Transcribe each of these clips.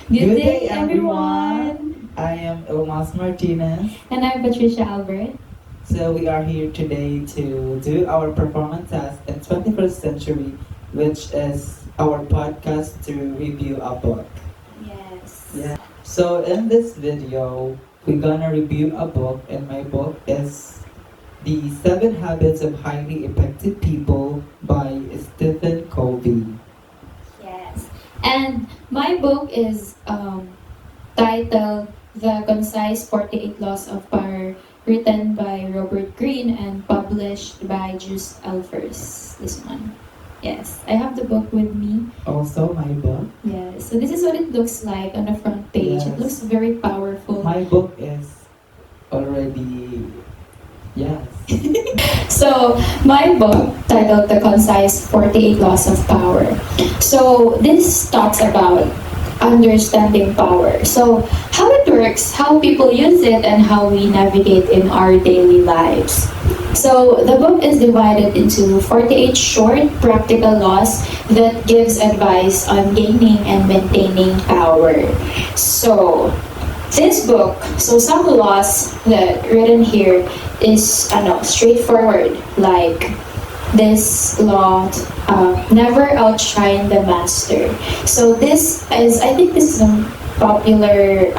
Good day, everyone. I am Ylmaz Martinez. And I'm Patricia Albert. So we are here today to do our performance test in 21st century, which is our podcast to review a book. Yes. Yeah. So in this video, we're gonna review a book, and my book is The 7 Habits of Highly Effective People by Stephen Covey. Yes. And my book is titled The Concise 48 Laws of Power, written by Robert Greene and published by Juice Alfers. This one. Yes. I have the book with me. Also, my book. Yes. So this is what it looks like on the front page. It Yes. looks very powerful. My book is already, yes. So, my book titled The Concise 48 Laws of Power. So, this talks about understanding power. So, how it works, how people use it, and how we navigate in our daily lives. So, the book is divided into 48 short, practical laws that gives advice on gaining and maintaining power. So, this book, so some laws that written here is straightforward, like this law, never outshine the master. So this is, I think this is a popular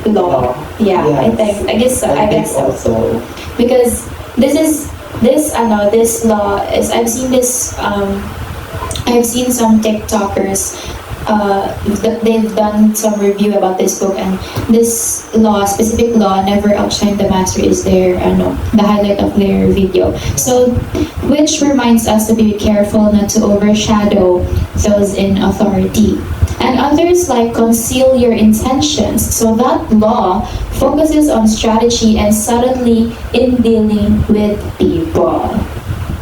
law. Yeah, Yes. I guess so. I think guess so. also. Because this law is, I've seen some TikTokers, they've done some review about this book, and this law, specific law, never outshine the master, is their the highlight of their video. So, which reminds us to be careful not to overshadow those in authority. And others like conceal your intentions. So that law focuses on strategy and subtlety in dealing with people.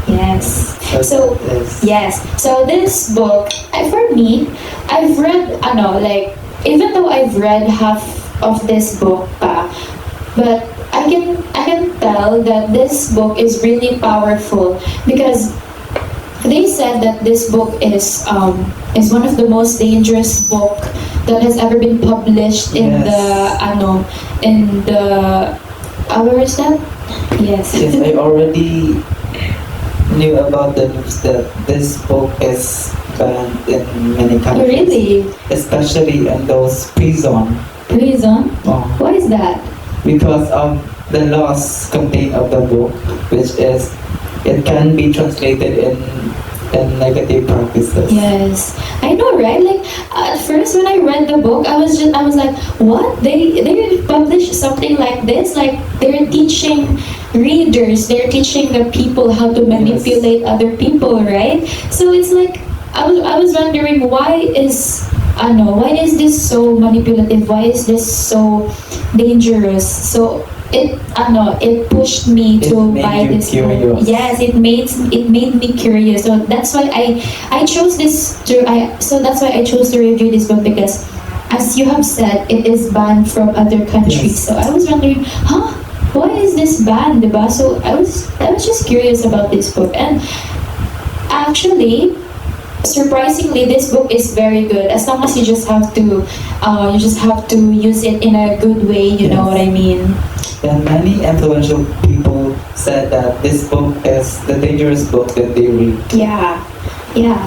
Yes. So yes. So this book, for me, I've read, even though I've read half of this book, but I can tell that this book is really powerful because they said that this book is one of the most dangerous book that has ever been published in Yes. where is that? Yes. Yes, I already knew about the news that this book is banned in many countries. Really? Especially in those prison. Prison? Oh. Why is that? Because of the laws contained of the book, which is it can be translated in negative practices. Yes, I know, right? Like at first, when I read the book, I was like, what? They publish something like this? Like they're teaching readers, they're teaching the people how to manipulate other people, right? So it's like I was wondering why is this so manipulative? Why is this so dangerous? So it pushed me It to made buy you this book. curious. Yes, it made me curious. So that's why I chose this so that's why I chose to review this book, because as you have said, it is banned from other countries. Yes. So I was wondering, why is this banned, diba? So I was just curious about this book, and actually, surprisingly, this book is very good as long as you just have to use it in a good way. You know Yes. what I mean? And many influential people said that this book is the dangerous book that they read. Yeah, yeah.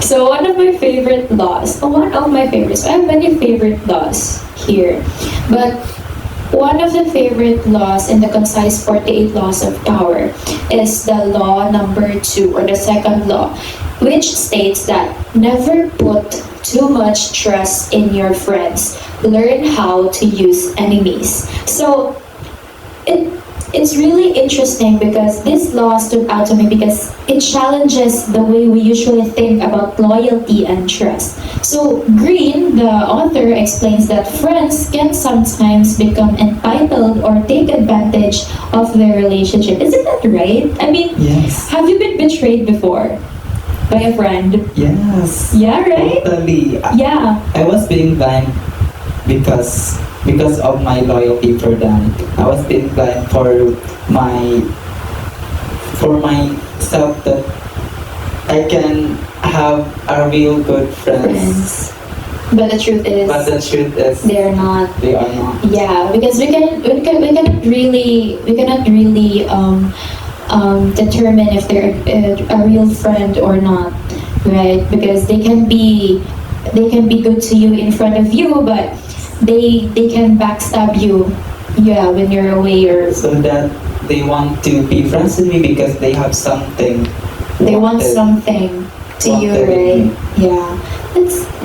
So one of my favorite laws, one of my favorites. I have many favorite laws here, but one of the favorite laws in the concise 48 laws of power is the law number 2, or the second law, which states that never put too much trust in your friends. Learn how to use enemies. So it's really interesting because this law stood out to me because it challenges the way we usually think about loyalty and trust. So Green, the author, explains that friends can sometimes become entitled or take advantage of their relationship. Isn't that right? I mean, Yes. have you been betrayed before by a friend? Yes. Yeah, right? Totally. Yeah. I was being blind because of my loyalty for them. I was being blind my for myself that I can have a real good friends. But the truth is, But the truth is, they're not. they are not. Yeah, because we cannot really determine if they're a real friend or not, right? Because they can be good to you in front of you, but they can backstab you, yeah, when you're away, or So that they want to be friends with me because they have something. they want wanted. something to you, Wanted. right? Yeah.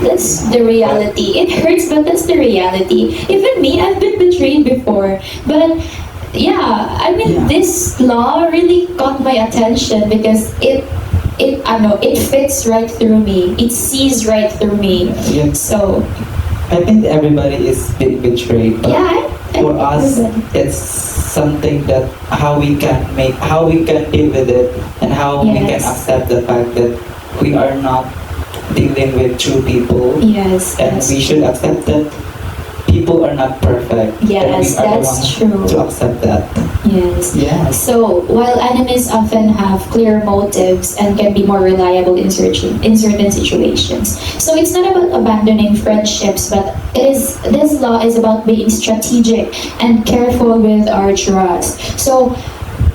That's the reality. It hurts, but that's the reality. Even me, I've been betrayed before. But yeah, I mean, Yeah. this law really caught my attention because it fits right through me. It sees right through me. Yeah. So I think everybody is being betrayed, but yeah, for us, it's something that how we can deal with it, and how we can Yes. accept the fact that we are not dealing with true people, yes, and that's we should accept that people are not perfect. And Yes, we are the that's ones true. to accept that. yes. Yes. So, while enemies often have clear motives and can be more reliable in certain situations, so it's not about abandoning friendships, but this law is about being strategic and careful with our trust. So,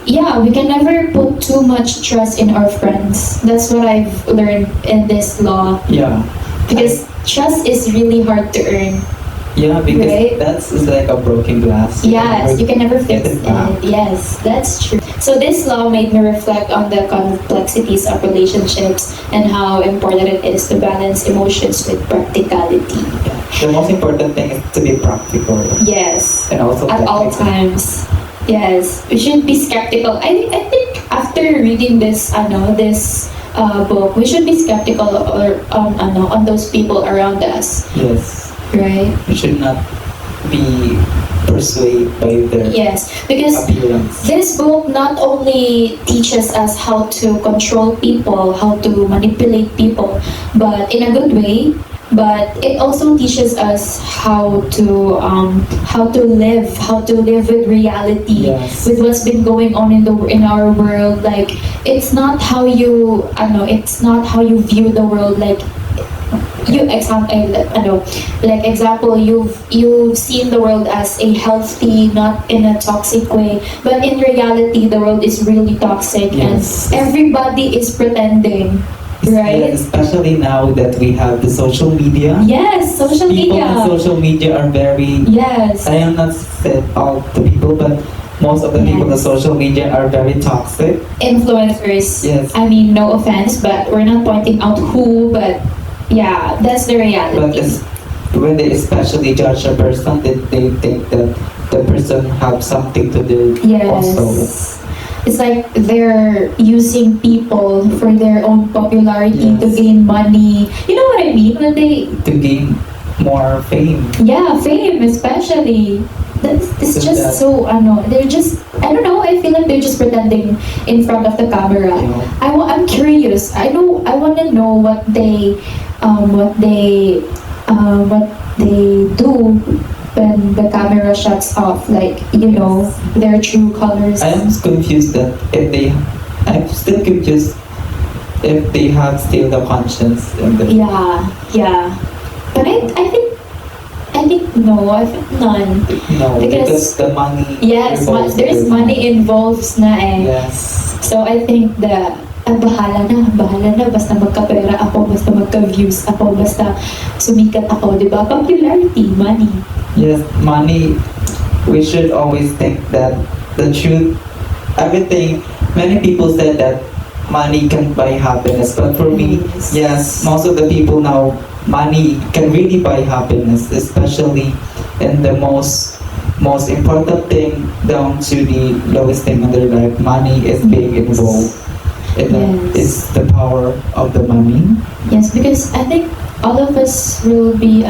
yeah, we can never put too much trust in our friends. That's what I've learned in this law, Yeah. because trust is really hard to earn. Yeah, because Right? that's is like a broken glass. Yes, you can never get fix it back. it. Yes, that's true. So this law made me reflect on the complexities of relationships and how important it is to balance emotions with practicality. Yeah. The most important thing is to be practical Yes, and also at all technical. times. Yes, we should be skeptical. I think after reading this book, we should be skeptical or on those people around us, Yes. right? We should not be persuaded by their Yes, because appearance. this book not only teaches us how to control people, how to manipulate people, but in a good way. But it also teaches us how to live with reality, Yes. with what's been going on in our world. Like it's not how you, it's not how you view the world. Like example, you've seen the world as a healthy, not in a toxic way, but in reality the world is really toxic. Yes. And everybody is pretending, right? Yes, especially now that we have the social media. Yes, social People on media. social media are very. Yes. I am not said all the people, but most of the people on Yes. social media are very toxic. Influencers. Yes. I mean, no offense, but we're not pointing out who, but yeah, that's the But reality. when they especially judge a person, they think that the person have something to do also. Yes. It's like they're using people for their own popularity to Yes. gain money. You know what I mean? When they, To gain more fame. yeah, fame especially. It's So just that- so, they're just, I don't know, I feel like they're just pretending in front of the camera. You know. I'm curious. I want to know what they do when the camera shuts off, like, their true colors. I am confused that I'm still confused if they have still the conscience in the. Yeah. But I think no, I think none. No, Because- because the money. Yes, revolves there's with money involved na eh. Yes. So I think bahala na, basta magka-pera ako, basta magka-views ako, basta sumikat ako, di ba? Popularity, money. Yes, money. We should always think that the truth, everything. Many people said that money can buy happiness, but for me, Yes. yes, most of the people now, money can really buy happiness, especially in the most important thing down to the lowest thing in their life. Money is being involved, and that Yes. is the power of the money. Yes, because I think all of us will be,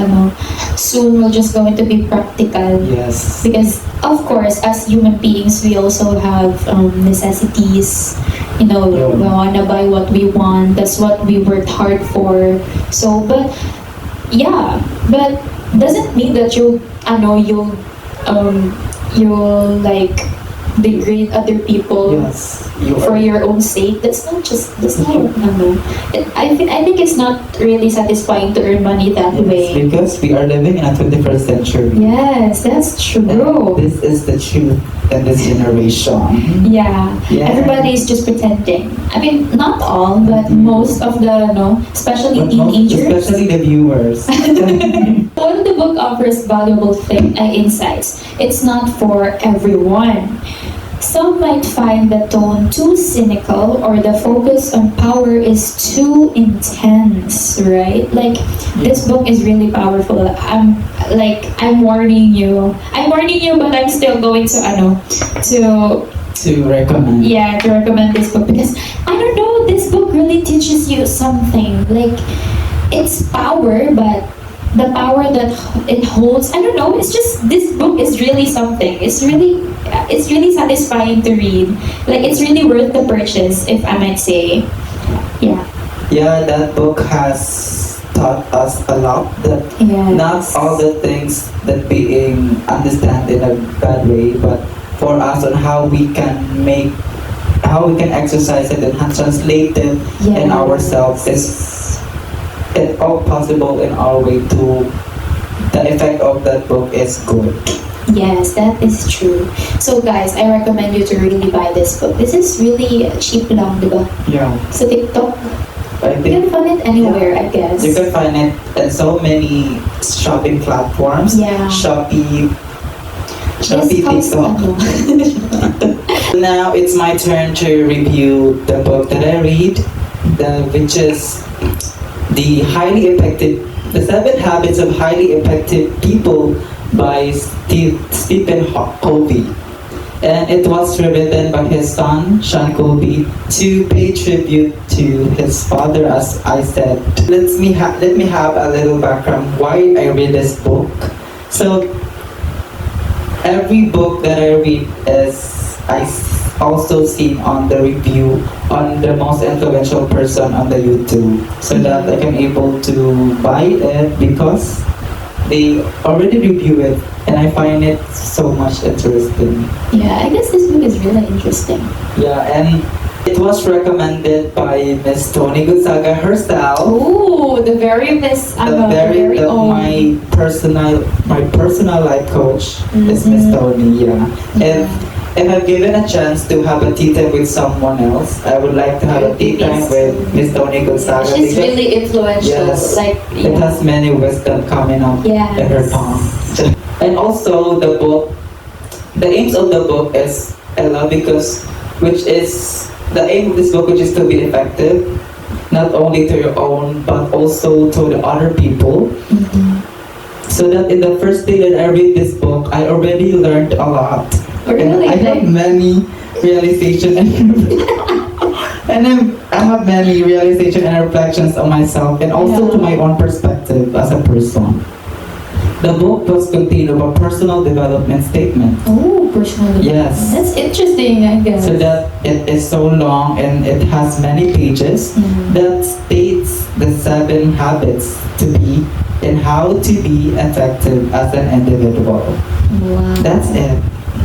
soon we're just going to be practical. Yes. Because, of course, as human beings, we also have necessities. We wanna buy what we want. That's what we worked hard for. So, but doesn't mean that you'll like degrade other people Yes, you for are. your own sake. That's not I think it's not really satisfying to earn money that Yes, way. because we are living in a 21st century. Yes, that's And true. this is the truth in this generation. Yeah. Yeah. Everybody is just pretending. I mean, not all, but Mhm. most of the, no, especially But most, teenagers. especially the viewers. While the book offers valuable insights, it's not for everyone. Some might find the tone too cynical or the focus on power is too intense, right? Like, this book is really powerful. I'm warning you. I'm warning you, but I'm still going to, to To recommend. yeah, to recommend this book because I don't know, this book really teaches you something. Like, it's power, but the power that it holds, I don't know, it's just this book is really something. It's really satisfying to read. Like, it's really worth the purchase, if I might say. Yeah. Yeah, that book has taught us a lot that Yes. not all the things that being understand in a bad way, but for us on how we can exercise it and translate it in Yes. ourselves is it all possible in our way to the effect of that book is good. Yes, that is true. So guys, I recommend you to really buy this book. This is really cheap lang, diba? Yeah. Sa TikTok, I you think can find it anywhere, I guess. you can find it in so many shopping platforms. Yeah. Shopee, Just comes, TikTok. Now it's my turn to review the book that I read, which is The 7 Habits of Highly Effective People by Stephen Covey. And it was written by his son, Sean Covey, to pay tribute to his father, as I said. Let me have a little background why I read this book. So, every book that I read also seen on the review on the most influential person on the YouTube, so that I can able to buy it because they already review it and I find it so much interesting. Yeah, I guess this book is really interesting. Yeah, and it was recommended by Miss Tony Gonzaga herself. Oh, the very own. My personal life coach is Miss Mhm. Tony. Yeah. If I'm given a chance to have a tea time with someone else, I would like to have a tea time with Miss Tony Gonzaga. She's because really influential. Yes, Like, it has many wisdom coming up Yes. in her tongue. And also the aims of the book is Ella because the aim of this book, which is to be effective, not only to your own but also to the other people. Mhm. So that in the first day that I read this book, I already learned a lot. And Really? I have many realization I have many realization and reflections on myself and also Yeah. to my own perspective as a person. The book was contained of a personal development statement. Oh, personal development. Yes. That's interesting, I guess. So that it is so long and it has many pages Mhm. that states the 7 habits to be and how to be effective as an individual. Wow. That's it.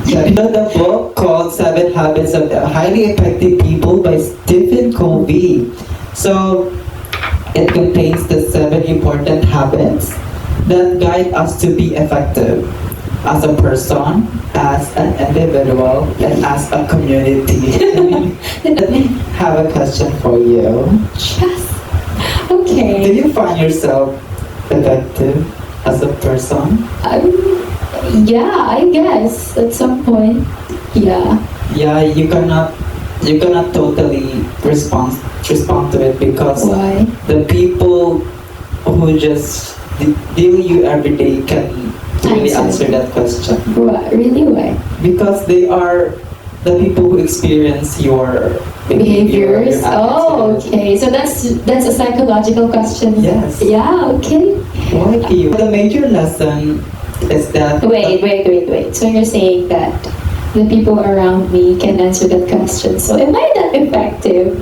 So the book called 7 Habits of Highly Effective People by Stephen Covey. So it contains the 7 important habits that guide us to be effective as a person, as an individual, and as a community. Let me have a question for you. Yes. Do Okay. you find yourself effective as a person? Yeah, I guess at some point. Yeah. Yeah, you cannot totally respond to it because Why? the people who just deal you every day can really Answer. answer that question Why? Really? Why? because they are the people who experience your behavior, Behaviors. your Oh, attitude. okay. So that's a psychological question. Yes. Yeah. Okay. Why do you? The major lesson is that Wait. So you're saying that the people around me can answer that question. So am I that effective?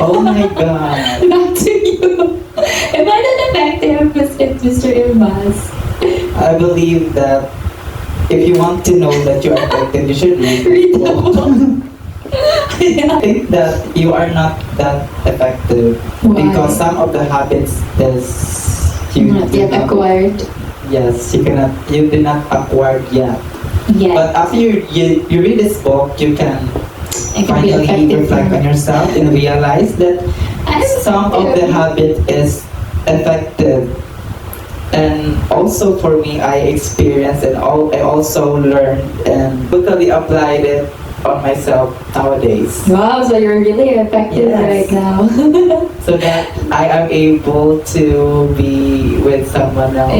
Oh my god. Back to you. Am I that effective, Mr. Ylmaz? I believe that if you want to know that you are effective, you should read Read the the book. book. I think that you are not that effective Why? because some of the habits is you Not do yet not- acquired. Yes, you did not acquire yet. Yeah. But after you read this book, you can It can be finally effective. reflect on yourself and realize that I'm some of the effective. habit is effective. And also for me, I experienced and I also learned and totally applied it on myself nowadays. Wow, so you're really effective Yes. right now. So that I am able to be with someone else.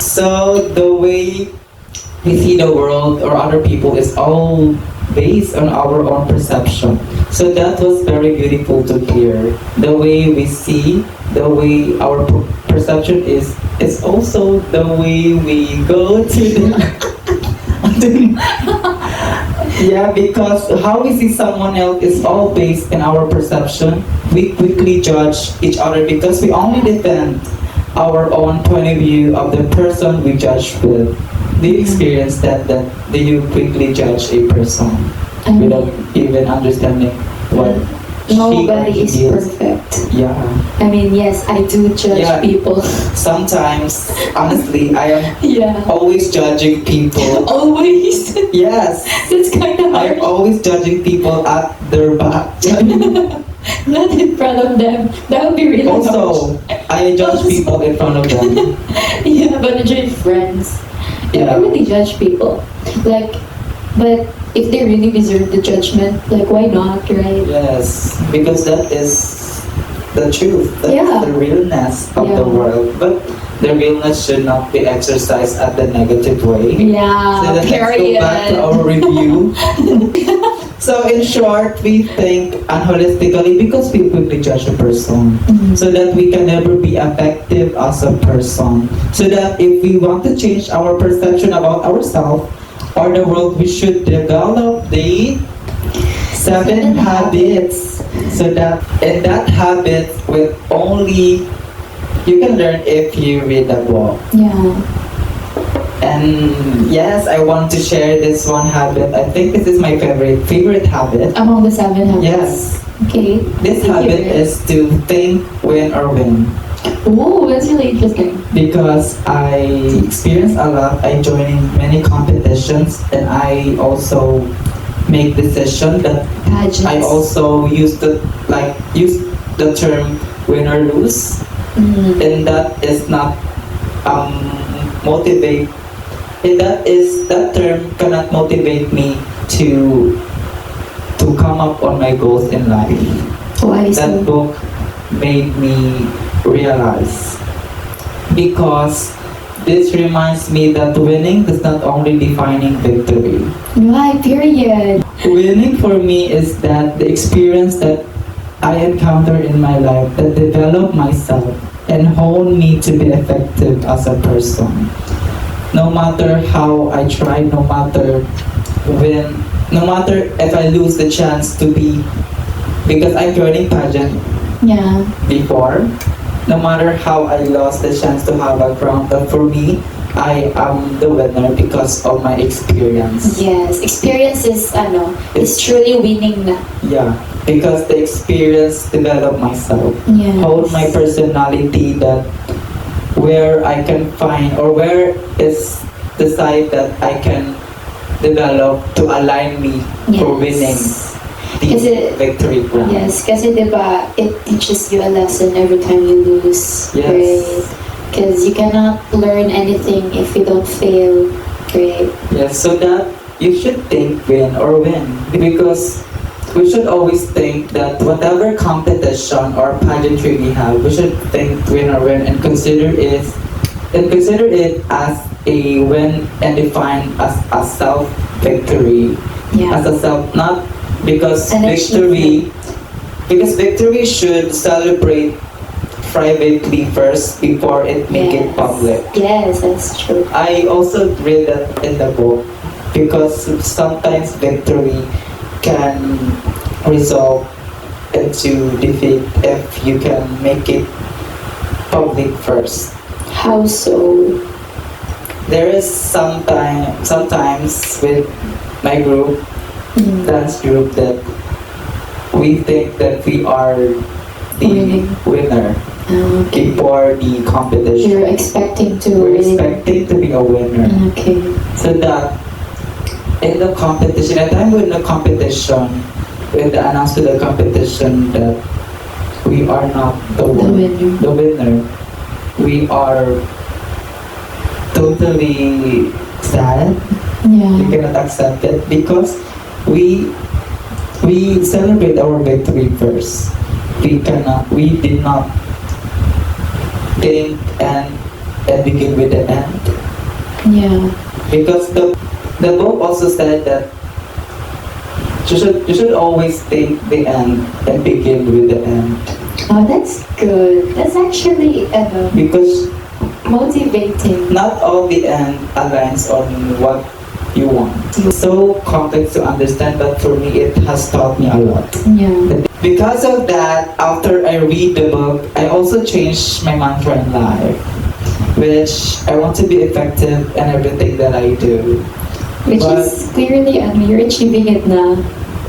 So the way we see the world or other people is all based on our own perception. So that was very beautiful to hear. The way we see, the way our perception is also the way we go to the yeah, because how we see someone else is all based in our perception. We quickly judge each other because we only defend our own point of view of the person we judge with. Do you experience that do you quickly judge a person I mean, without even understanding what nobody she or is he perfect. Yeah. I mean, yes, I do judge Yeah. people. Sometimes, honestly, I am Yeah. always judging people. Always. Yes. That's kind of I'm hard. always judging people at their back. Not in front of them. That would be really Also, I judge Also. people in front of them. hard. Yeah, but I judge friends. Yeah. I really judge people. Like, but if they really deserve the judgment, like, why not, right? Yes, because that is the truth. That's Yeah. the realness of Yeah. the world. But the realness should not be exercised at the negative way. So Yeah, then let's go back to period. our review. So in short, we think unholistically because we quickly judge a person. Mhm. So that we can never be effective as a person. So that if we want to change our perception about ourselves or the world, we should develop the 7 habits. So that in that habit will only you can learn if you read the book. Yeah. And yes, I want to share this one habit. I think this is my favorite habit. Among the 7 habits. Yes. Okay. This Thank you. habit is to think win or win. Oh, that's really interesting. Because I experience a lot. I join in many competitions and I also make decision that Pageants. I also use the term win or lose. Mhm. And that is not motivate and that term cannot motivate me to come up on my goals in life. Why That so? book made me realize because this reminds me that winning is not only defining victory. Why, period. Winning for me is that the experience that I encounter in my life that develop myself and hone me to be effective as a person. No matter how I try, no matter if I lose the chance to be, because I'm joining pageant Yeah. before, no matter how I lost the chance to have a crown, but for me, I am the winner because of my experience. Yes. Experience is truly winning na. Yeah, because the experience developed myself. Yes. Hold my personality that where I can find or where is the side that I can develop to align me for winning Kasi- the victory crown. Yes, kasi diba, it teaches you a lesson every time you lose. Yes. Right? Because you cannot learn anything if you don't fail. Right? Yes, so that you should think win or win because we should always think that whatever competition or pageantry we have, we should think win or win and consider it as a win and define as a self victory. Yeah. As a self, not because An victory should celebrate privately first before it make it Yes. public. Yes, that's true. I also read that in the book because sometimes victory can result into defeat if you can make it public first. How so? there is sometimes with my group, Mm. dance group, that we think that we are the Winning. winner Okay. before the competition. You're expecting to We're win. expecting to be a winner. Okay. So that in the competition, at the time when the competition, when the announced to the competition that we are not winner. the winner, we are totally sad. We Yeah. cannot accept it because we celebrate our victory first. We did not think and begin with the end. Yeah. Because the book also said that you should always think the end and begin with the end. Oh, that's good. That's actually Because motivating. not all the end aligns on what you want. It's so complex to understand, but for me it has taught me a lot. Yeah. Because of that, after I read the book, I also changed my mantra in life, which I want to be effective in everything that I do. Which But- is clearly, you're achieving it now.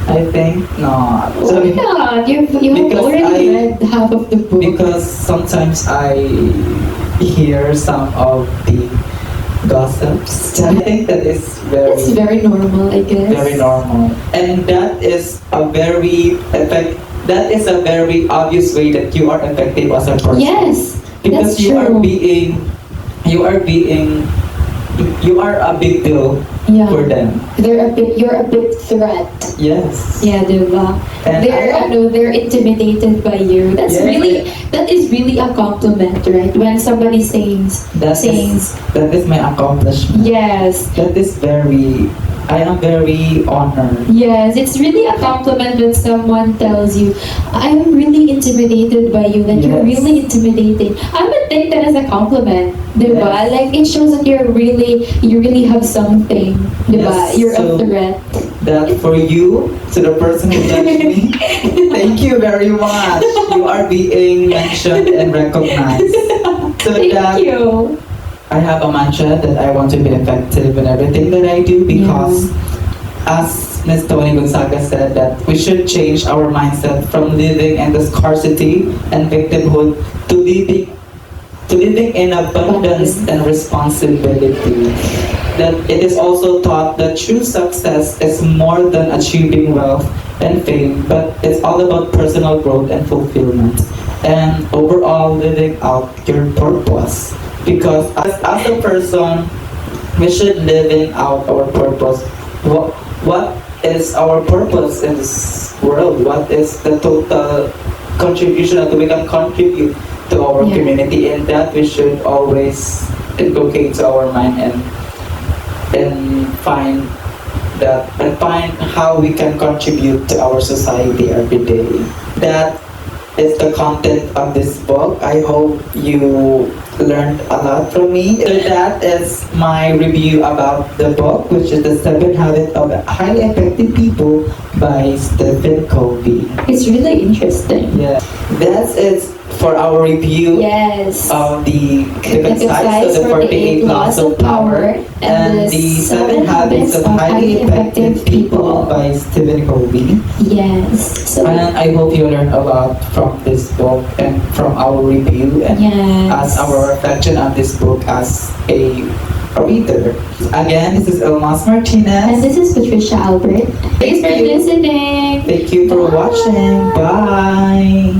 I think not. Why not? You have Because already I- read half of the book. Because sometimes I hear some of the gossips. I think that is That's very normal, I guess. very normal, and that is a very obvious way that you are effective as a person. Yes, Because that's you are true. you are a big deal Yeah. for them. You're a big threat. Yes. Yeah, diba? And They're intimidated by you. Yes, That is really a compliment, right? When somebody says, that is my accomplishment. yes, I am very honored. yes, it's really a compliment when someone tells you, I'm really intimidated by you, that you're Yes. really intimidating. I would take that as a compliment, diba? Yes. Like, it shows that you really have something, diba? Yes, You're so- a threat. That for you, to the person who judged me, thank you very much. You are being mentioned and recognized. So Thank that you. I have a mantra that I want to be effective in everything that I do because, as Ms. Tony Gonzaga said, that we should change our mindset from living in the scarcity and victimhood to living in abundance and responsibility. That it is also taught that true success is more than achieving wealth and fame, but it's all about personal growth and fulfillment, and overall living out your purpose. Because as a person, we should living out our purpose. What is our purpose in this world? What is the total contribution that we can contribute to our Yeah. community? And that we should always inculcate to our mind and find how we can contribute to our society every day. That is the content of this book. I hope you learned a lot from me. So that is my review about the book, which is The 7 Habits of Highly Effective People by Stephen Covey. It's really interesting. Yeah, that's it for our review Yes. of the different sides of the 48 laws of power and the 7 habits of highly effective people by Stephen Covey. Yes. So, And I hope you learned a lot from this book and from our review and yes. as our reflection on this book as a reader. Again, this is Ylmaz And Martinez. this is Patricia Albert. Thanks for you. listening. Thank you for Bye. watching. Bye.